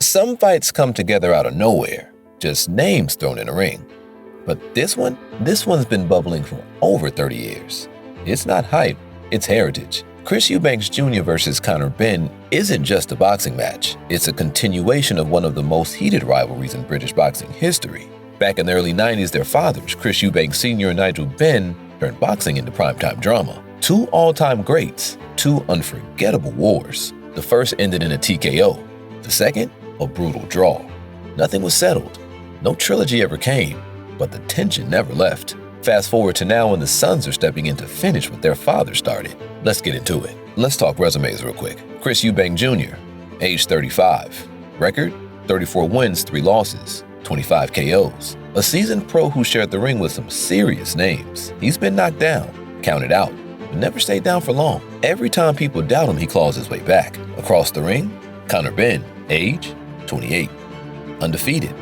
Some fights come together out of nowhere, just names thrown in a ring. But this one's been bubbling for over 30 years. It's not hype, it's heritage. Chris Eubanks Jr. versus Benn isn't just a boxing match. It's a continuation of one of the most heated rivalries in British boxing history. Back in the early 90s, their fathers, Chris Eubank Sr. and Nigel Benn, turned boxing into primetime drama. Two all-time greats, two unforgettable wars. The first ended in a TKO. The second, a brutal draw. Nothing was settled. No trilogy ever came, but the tension never left. Fast forward to now when the sons are stepping in to finish what their father started. Let's get into it. Let's talk resumes real quick. Chris Eubank Jr., age 35. Record, 34 wins, 3 losses, 25 KOs. A seasoned pro who shared the ring with some serious names. He's been knocked down, counted out, but never stayed down for long. Every time people doubt him, he claws his way back. Across the ring, Benn, age, 28. Undefeated,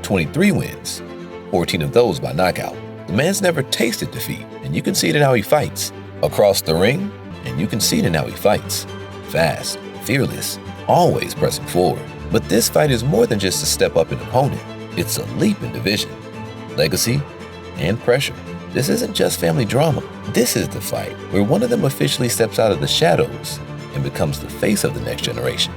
23 wins, 14 of those by knockout. The man's never tasted defeat, and you can see it in how he fights. Across the ring, and you can see it in how he fights. Fast, fearless, always pressing forward. But this fight is more than just a step up in opponent. It's a leap in division, legacy, and pressure. This isn't just family drama. This is the fight where one of them officially steps out of the shadows and becomes the face of the next generation.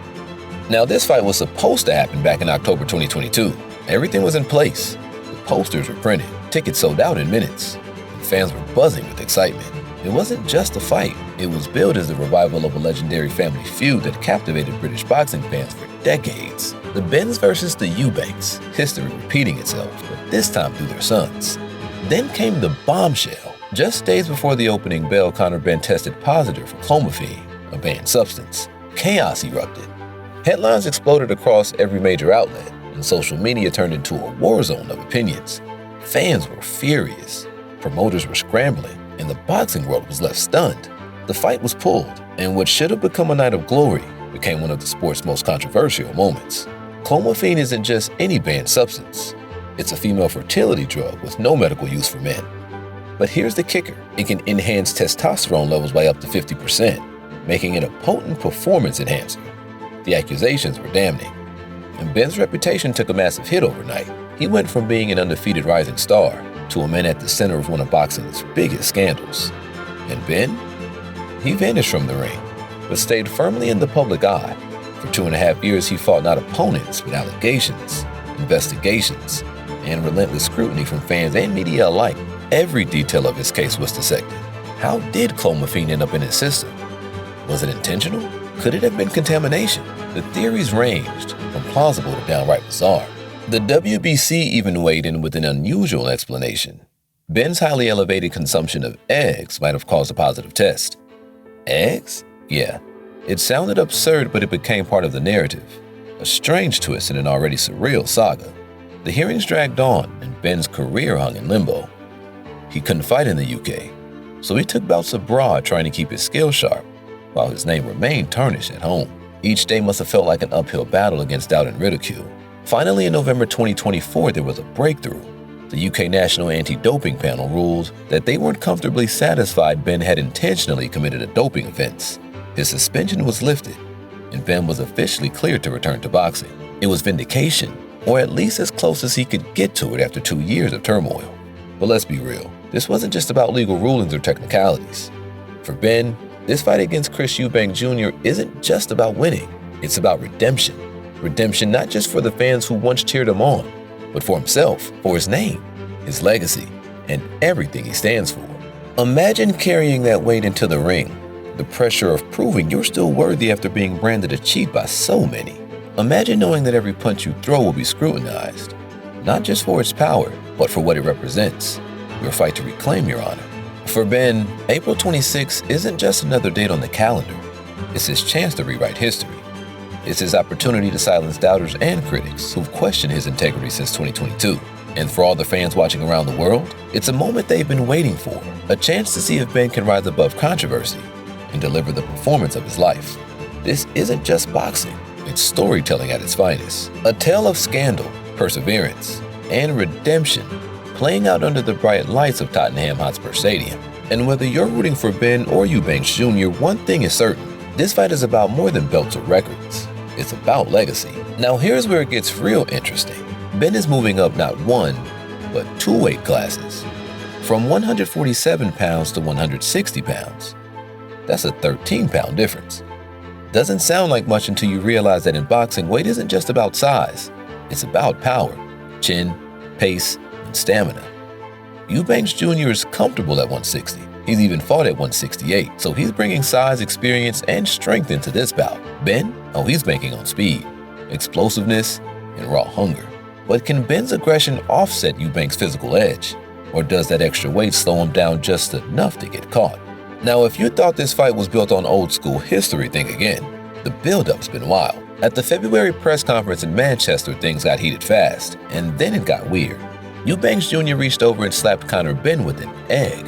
Now, this fight was supposed to happen back in October 2022. Everything was in place. The posters were printed. Tickets sold out in minutes, and fans were buzzing with excitement. It wasn't just a fight. It was billed as the revival of a legendary family feud that captivated British boxing fans for decades. The Benns versus the Eubanks, history repeating itself, but this time through their sons. Then came the bombshell. Just days before the opening bell, Benn tested positive for clomiphene, a banned substance. Chaos erupted. Headlines exploded across every major outlet, and social media turned into a war zone of opinions. Fans were furious, promoters were scrambling, and the boxing world was left stunned. The fight was pulled, and what should have become a night of glory became one of the sport's most controversial moments. Clomiphene isn't just any banned substance. It's a female fertility drug with no medical use for men. But here's the kicker. It can enhance testosterone levels by up to 50%, making it a potent performance enhancer. The accusations were damning, and Benn's reputation took a massive hit overnight. He went from being an undefeated rising star to a man at the center of one of boxing's biggest scandals. And Benn? He vanished from the ring, but stayed firmly in the public eye. For 2.5 years, he fought not opponents, but allegations, investigations, and relentless scrutiny from fans and media alike. Every detail of his case was dissected. How did clomiphene end up in his system? Was it intentional? Could it have been contamination? The theories ranged from plausible to downright bizarre. The WBC even weighed in with an unusual explanation. Benn's highly elevated consumption of eggs might have caused a positive test. Eggs? Yeah. It sounded absurd, but it became part of the narrative. A strange twist in an already surreal saga. The hearings dragged on, and Benn's career hung in limbo. He couldn't fight in the UK, so he took bouts abroad trying to keep his skills sharp, while his name remained tarnished at home. Each day must have felt like an uphill battle against doubt and ridicule. Finally, in November 2024, there was a breakthrough. The UK National Anti-Doping Panel ruled that they weren't comfortably satisfied Benn had intentionally committed a doping offense. His suspension was lifted, and Benn was officially cleared to return to boxing. It was vindication, or at least as close as he could get to it after 2 years of turmoil. But let's be real, this wasn't just about legal rulings or technicalities. For Benn, this fight against Chris Eubank Jr. isn't just about winning, it's about redemption. Redemption not just for the fans who once cheered him on, but for himself, for his name, his legacy, and everything he stands for. Imagine carrying that weight into the ring, the pressure of proving you're still worthy after being branded a cheat by so many. Imagine knowing that every punch you throw will be scrutinized, not just for its power, but for what it represents, your fight to reclaim your honor. For Benn, April 26 isn't just another date on the calendar. It's his chance to rewrite history. It's his opportunity to silence doubters and critics who've questioned his integrity since 2022. And for all the fans watching around the world, it's a moment they've been waiting for, a chance to see if Benn can rise above controversy and deliver the performance of his life. This isn't just boxing, it's storytelling at its finest. A tale of scandal, perseverance, and redemption playing out under the bright lights of Tottenham Hotspur Stadium. And whether you're rooting for Benn or Eubanks Jr., one thing is certain. This fight is about more than belts or records. It's about legacy. Now here's where it gets real interesting. Benn is moving up not one, but 2 weight classes, from 147 pounds to 160 pounds. That's a 13-pound difference. Doesn't sound like much until you realize that in boxing, weight isn't just about size. It's about power, chin, pace, and stamina. Eubanks Jr. is comfortable at 160. He's even fought at 168, so he's bringing size, experience, and strength into this bout. Benn, he's banking on speed, explosiveness, and raw hunger. But can Benn's aggression offset Eubanks' physical edge? Or does that extra weight slow him down just enough to get caught? Now, if you thought this fight was built on old school history, think again. The build-up's been wild. At the February press conference in Manchester, things got heated fast, and then it got weird. Eubanks Jr. reached over and slapped Conor Benn with an egg.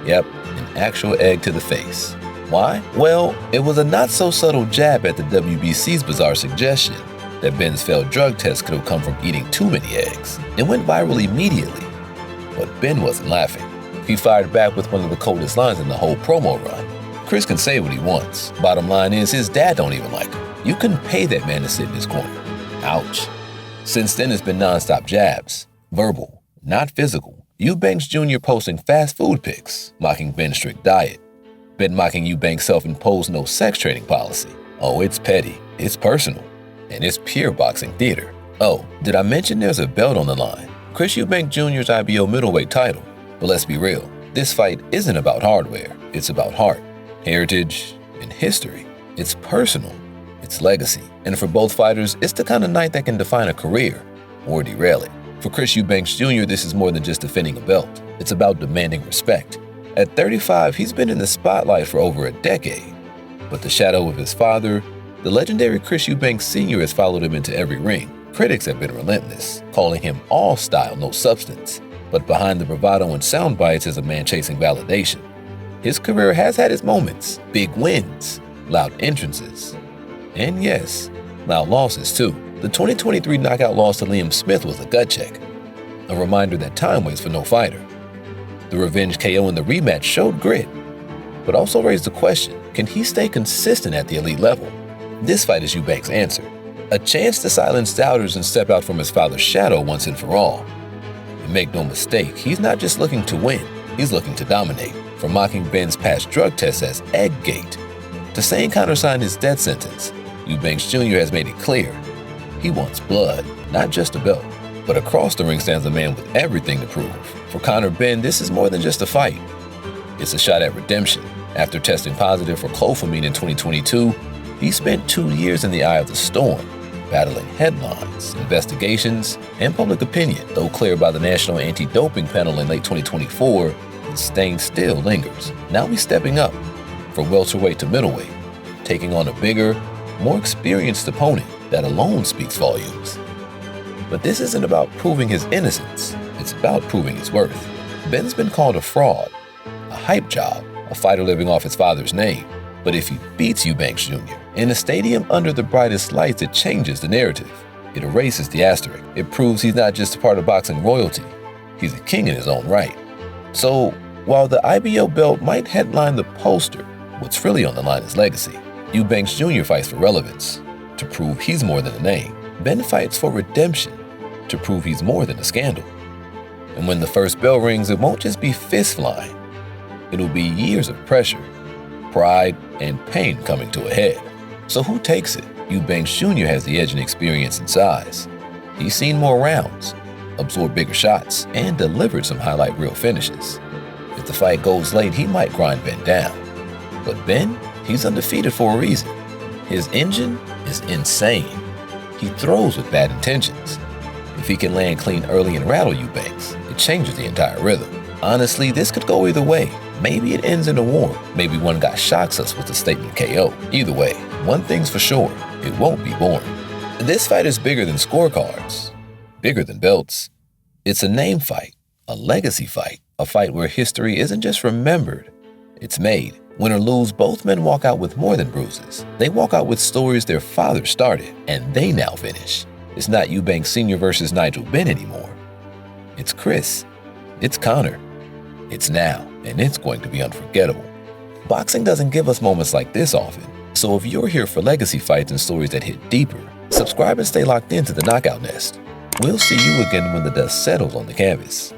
Yep, an actual egg to the face. Why? Well, it was a not-so-subtle jab at the WBC's bizarre suggestion that Benn's failed drug test could have come from eating too many eggs. It went viral immediately, but Benn wasn't laughing. He fired back with one of the coldest lines in the whole promo run. Chris can say what he wants. Bottom line is, his dad don't even like him. You couldn't pay that man to sit in his corner. Ouch. Since then, it's been non-stop jabs. Verbal, not physical. Eubanks Jr. posting fast food pics, mocking Benn's strict diet. Benn mocking Eubanks' self-imposed no-sex training policy. Oh, it's petty, it's personal, and it's pure boxing theater. Oh, did I mention there's a belt on the line? Chris Eubank Jr.'s IBO middleweight title. But let's be real, this fight isn't about hardware. It's about heart, heritage, and history. It's personal, it's legacy. And for both fighters, it's the kind of night that can define a career or derail it. For Chris Eubanks Jr., this is more than just defending a belt. It's about demanding respect. At 35, he's been in the spotlight for over a decade. But the shadow of his father, the legendary Chris Eubanks Sr., has followed him into every ring. Critics have been relentless, calling him all style, no substance. But behind the bravado and sound bites is a man chasing validation. His career has had its moments, big wins, loud entrances, and yes, loud losses too. The 2023 knockout loss to Liam Smith was a gut check, a reminder that time waits for no fighter. The revenge KO in the rematch showed grit, but also raised the question, can he stay consistent at the elite level? This fight is Eubanks' answer, a chance to silence doubters and step out from his father's shadow once and for all. And make no mistake, he's not just looking to win, he's looking to dominate. From mocking Benn's past drug tests as Egg-gate to saying Conor signed his death sentence, Eubanks Jr. has made it clear he wants blood, not just a belt. But across the ring stands a man with everything to prove. For Conor Benn, this is more than just a fight. It's a shot at redemption. After testing positive for clofamine in 2022, he spent 2 years in the eye of the storm, battling headlines, investigations, and public opinion. Though cleared by the National Anti-Doping Panel in late 2024, the stain still lingers. Now he's stepping up from welterweight to middleweight, taking on a bigger, more experienced opponent that alone speaks volumes. But this isn't about proving his innocence, it's about proving his worth. Benn's been called a fraud, a hype job, a fighter living off his father's name. But if he beats Eubanks Jr. in a stadium under the brightest lights, it changes the narrative. It erases the asterisk. It proves he's not just a part of boxing royalty, he's a king in his own right. So, while the IBO belt might headline the poster, what's really on the line is legacy. Eubanks Jr. fights for relevance, to prove he's more than a name. Benn fights for redemption, to prove he's more than a scandal. And when the first bell rings, it won't just be fist flying. It'll be years of pressure, pride, and pain coming to a head. So who takes it? Eubanks Jr. has the edge in experience and size. He's seen more rounds, absorbed bigger shots, and delivered some highlight reel finishes. If the fight goes late, he might grind Benn down. But Benn, he's undefeated for a reason. His engine is insane. He throws with bad intentions. If he can land clean early and rattle Eubanks, it changes the entire rhythm. Honestly, this could go either way. Maybe it ends in a war. Maybe one guy shocks us with a statement KO. Either way, one thing's for sure, it won't be boring. This fight is bigger than scorecards, bigger than belts. It's a name fight, a legacy fight, a fight where history isn't just remembered, it's made. Win or lose, both men walk out with more than bruises. They walk out with stories their father started, and they now finish. It's not Eubanks Sr. versus Nigel Benn anymore. It's Chris. It's Conor. It's now, and it's going to be unforgettable. Boxing doesn't give us moments like this often, so if you're here for legacy fights and stories that hit deeper, Subscribe and stay locked into the Knockout Nest. We'll see you again when the dust settles on the canvas.